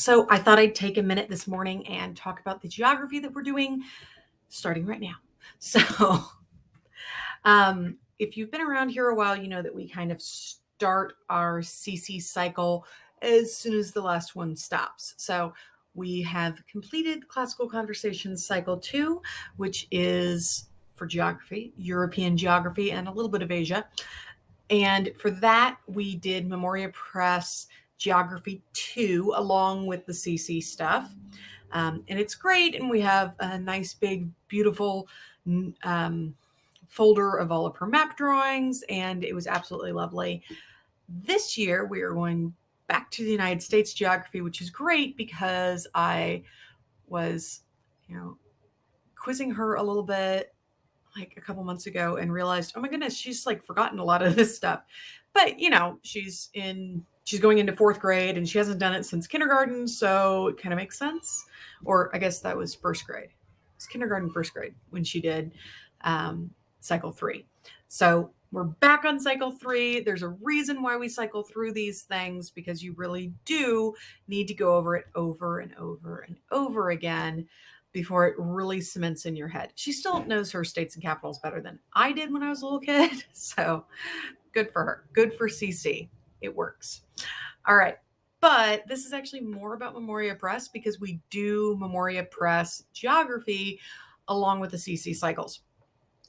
So I thought I'd take a minute this morning and talk about the geography that we're doing starting right now. So if you've been around here a while, you know that we kind of start our CC cycle as soon as the last one stops. So we have completed Classical Conversations Cycle 2, which is for geography, European geography, and a little bit of Asia. And for that, we did Memoria Press Geography 2 along with the CC stuff. And it's great. And we have a nice, big, beautiful folder of all of her map drawings. And it was absolutely lovely. This year, we are going back to the United States geography, which is great because I was, quizzing her a little bit like a couple months ago and realized, oh my goodness, she's like forgotten a lot of this stuff. But she's going into fourth grade and she hasn't done it since kindergarten, so it kind of makes sense. Or I guess that was first grade. It's kindergarten, first grade when she did cycle 3. So we're back on cycle 3. There's a reason why we cycle through these things, because you really do need to go over it over and over and over again before it really cements in your head. She still knows her states and capitals better than I did when I was a little kid. So good for her. Good for CC. It works. All right. But this is actually more about Memoria Press because we do Memoria Press geography along with the CC cycles.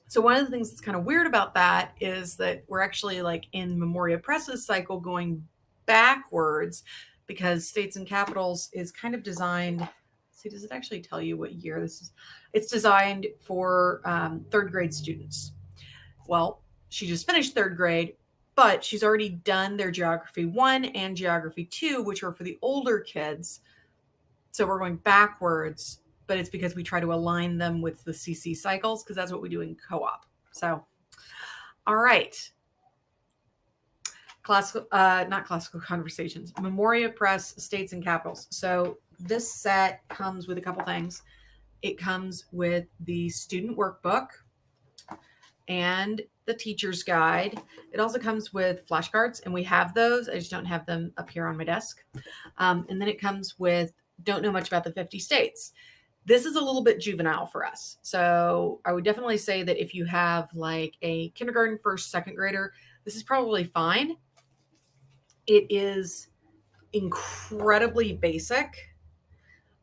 So one of the things that's kind of weird about that is that we're actually like in Memoria Press's cycle going backwards, because states and capitals is kind of designed. See, does it actually tell you what year this is? It's designed for third grade students. Well, she just finished third grade, but she's already done their Geography 1 and Geography 2, which are for the older kids. So we're going backwards, but it's because we try to align them with the CC cycles, because that's what we do in co-op. So, all right. Not Classical Conversations, Memoria Press States and Capitals. So this set comes with a couple things. It comes with the student workbook and the teacher's guide. It also comes with flashcards, and we have those. I just don't have them up here on my desk. And then it comes with don't know much about the 50 states. This is a little bit juvenile for us. So I would definitely say that if you have like a kindergarten, first, second grader, this is probably fine. It is incredibly basic.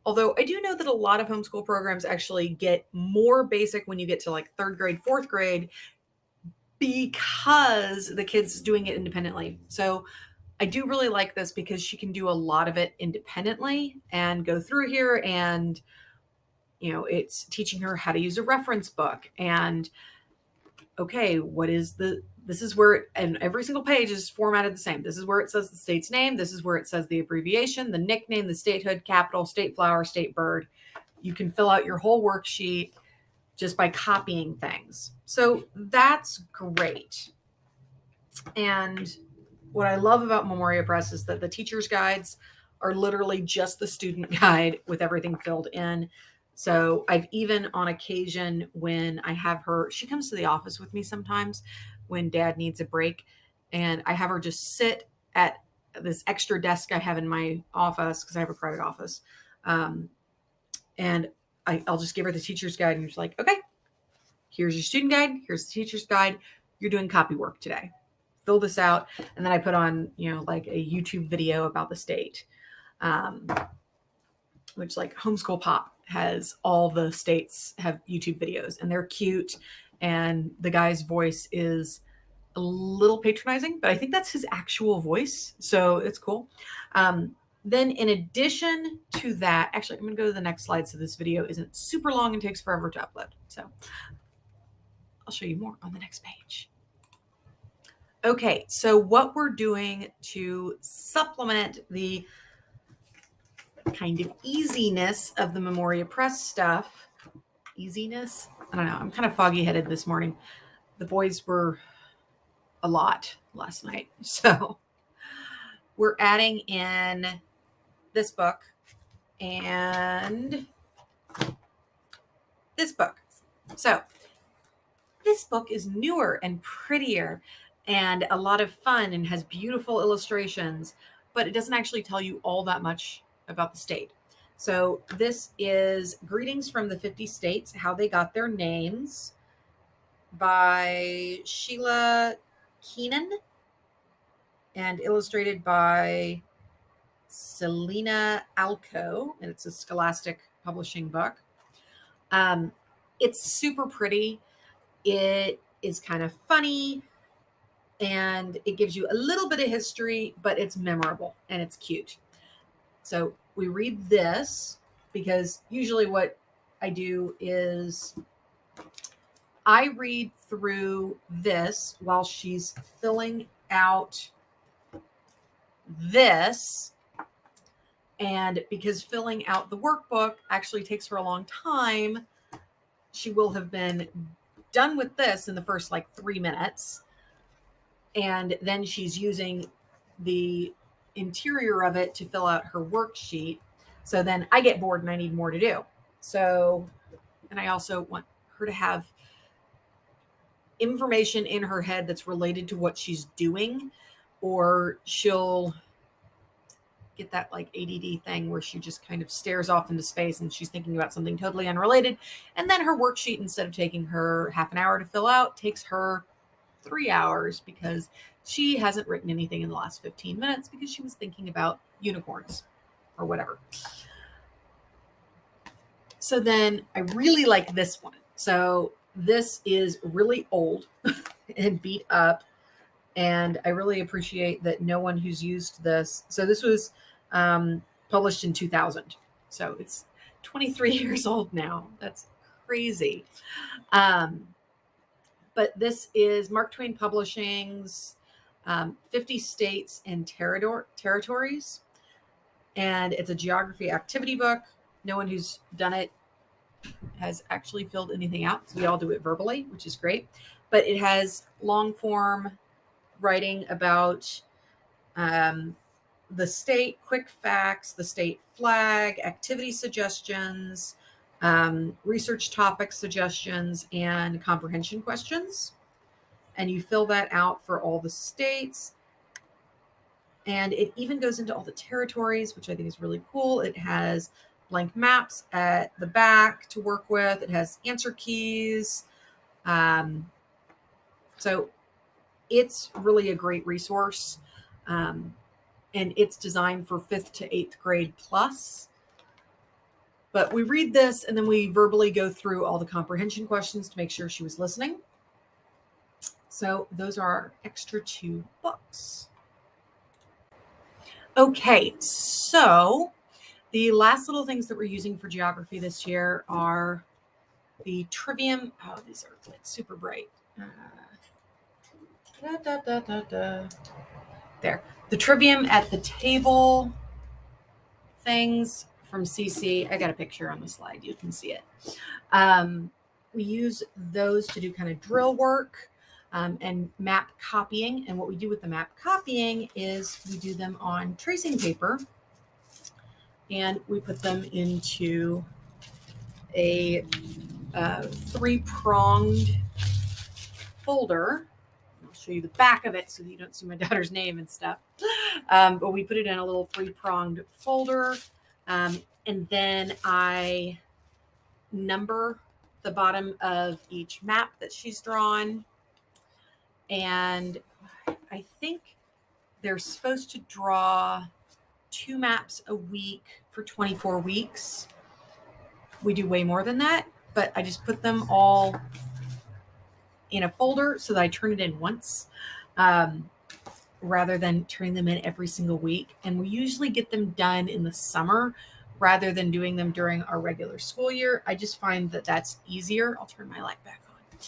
Although I do know that a lot of homeschool programs actually get more basic when you get to like third grade, fourth grade, because the kid's doing it independently. So I do really like this because she can do a lot of it independently and go through here, and it's teaching her how to use a reference book, and okay, this is where, and every single page is formatted the same. This is where it says the state's name. This is where it says the abbreviation, the nickname, the statehood, capital, state flower, state bird. You can fill out your whole worksheet just by copying things. So that's great. And what I love about Memoria Press is that the teacher's guides are literally just the student guide with everything filled in. So I've even on occasion when I have her, she comes to the office with me sometimes when dad needs a break, and I have her just sit at this extra desk I have in my office because I have a private office. And I'll just give her the teacher's guide, and she's like, okay, here's your student guide. Here's the teacher's guide. You're doing copy work today. Fill this out. And then I put on, like a YouTube video about the state, which like Homeschool Pop has all the states have YouTube videos, and they're cute. And the guy's voice is a little patronizing, but I think that's his actual voice. So it's cool. Then in addition to that, actually, I'm going to go to the next slide so this video isn't super long and takes forever to upload. So I'll show you more on the next page. Okay, so what we're doing to supplement the kind of easiness of the Memoria Press stuff. Easiness? I don't know. I'm kind of foggy-headed this morning. The boys were a lot last night. So we're adding in this book and this book. So this book is newer and prettier and a lot of fun and has beautiful illustrations, but it doesn't actually tell you all that much about the state. So this is Greetings from the 50 States, How They Got Their Names by Sheila Keenan and illustrated by Selena Alco, and it's a Scholastic publishing book. It's super pretty. It is kind of funny, and it gives you a little bit of history, but it's memorable and it's cute. So we read this because usually what I do is I read through this while she's filling out this. And because filling out the workbook actually takes her a long time, she will have been done with this in the first like 3 minutes. And then she's using the interior of it to fill out her worksheet. So then I get bored and I need more to do. So, and I also want her to have information in her head that's related to what she's doing, or she'll get that like ADD thing where she just kind of stares off into space and she's thinking about something totally unrelated. And then her worksheet, instead of taking her half an hour to fill out, takes her 3 hours because she hasn't written anything in the last 15 minutes because she was thinking about unicorns or whatever. So then I really like this one. So this is really old and beat up, and I really appreciate that no one who's used this. So this was published in 2000. So it's 23 years old now. That's crazy. But this is Mark Twain Publishing's 50 States and Territories. And it's a geography activity book. No one who's done it has actually filled anything out. So we all do it verbally, which is great. But it has long form writing about the state, quick facts, the state flag, activity suggestions, research topic suggestions, and comprehension questions. And you fill that out for all the states. And it even goes into all the territories, which I think is really cool. It has blank maps at the back to work with. It has answer keys. So it's really a great resource. And it's designed for 5th to 8th grade plus. But we read this and then we verbally go through all the comprehension questions to make sure she was listening. So those are our extra 2 books. Okay, so the last little things that we're using for geography this year are the Trivium. Oh, these are like super bright. There. The Trivium at the table things from CC. I got a picture on the slide. You can see it. We use those to do kind of drill work and map copying. And what we do with the map copying is we do them on tracing paper, and we put them into a 3-pronged folder. I'll show you the back of it so that you don't see my daughter's name and stuff. But we put it in a little 3-pronged folder. And then I number the bottom of each map that she's drawn. And I think they're supposed to draw 2 maps a week for 24 weeks. We do way more than that, but I just put them all in a folder so that I turn it in once rather than turning them in every single week. And we usually get them done in the summer rather than doing them during our regular school year. I just find that that's easier. I'll turn my light back on.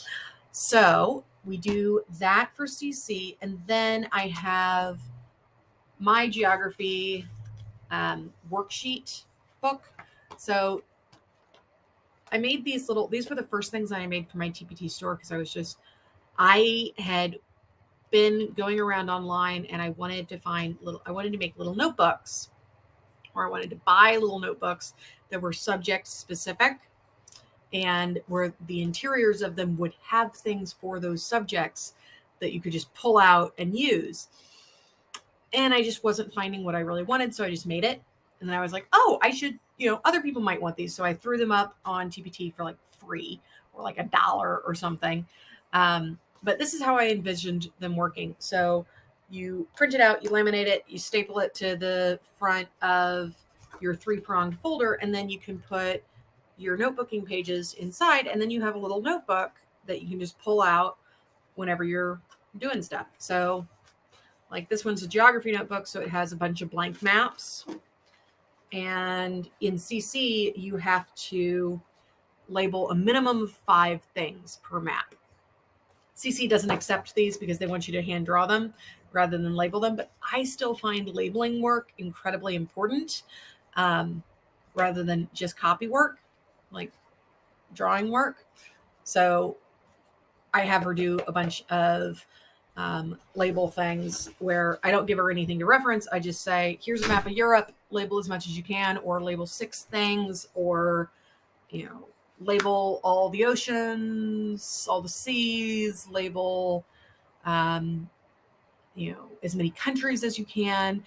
So we do that for CC, and then I have my geography worksheet book. So I made these were the first things that I made for my TPT store because I had been going around online and I wanted to make little notebooks, or I wanted to buy little notebooks that were subject specific and where the interiors of them would have things for those subjects that you could just pull out and use. And I just wasn't finding what I really wanted, so I just made it. And then I was like, oh, I should, other people might want these. So I threw them up on TPT for like free or like $1 or something. But this is how I envisioned them working. So you print it out, you laminate it, you staple it to the front of your 3-pronged folder, and then you can put your notebooking pages inside, and then you have a little notebook that you can just pull out whenever you're doing stuff. So like this one's a geography notebook, so it has a bunch of blank maps. And in CC, you have to label a minimum of 5 things per map. CC doesn't accept these because they want you to hand draw them rather than label them, but I still find labeling work incredibly important, rather than just copy work, like drawing work. So I have her do a bunch of label things where I don't give her anything to reference. I just say, here's a map of Europe, label as much as you can, or label 6 things, or, label all the oceans, all the seas, label, as many countries as you can,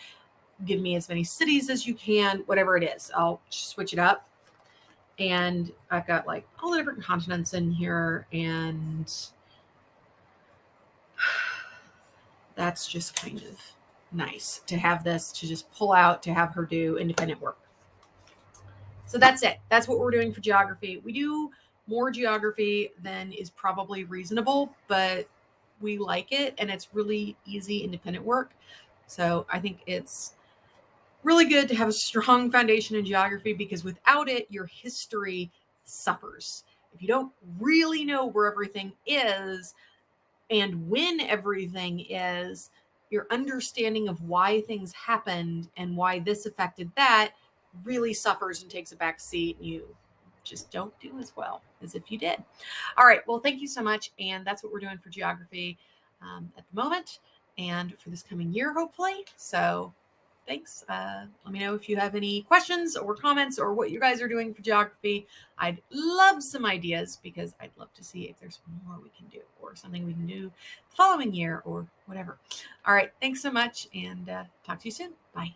give me as many cities as you can, whatever it is. I'll switch it up. And I've got like all the different continents in here, and that's just kind of nice to have this to just pull out to have her do independent work. So that's it. That's what we're doing for geography. We do more geography than is probably reasonable, but we like it, and it's really easy independent work. So I think it's really good to have a strong foundation in geography, because without it, your history suffers. If you don't really know where everything is and when everything is, your understanding of why things happened and why this affected that really suffers and takes a back seat. You just don't do as well as if you did. All right. Well, thank you so much. And that's what we're doing for geography at the moment and for this coming year, hopefully. So thanks. Let me know if you have any questions or comments or what you guys are doing for geography. I'd love some ideas, because I'd love to see if there's more we can do or something we can do the following year or whatever. All right. Thanks so much, and talk to you soon. Bye.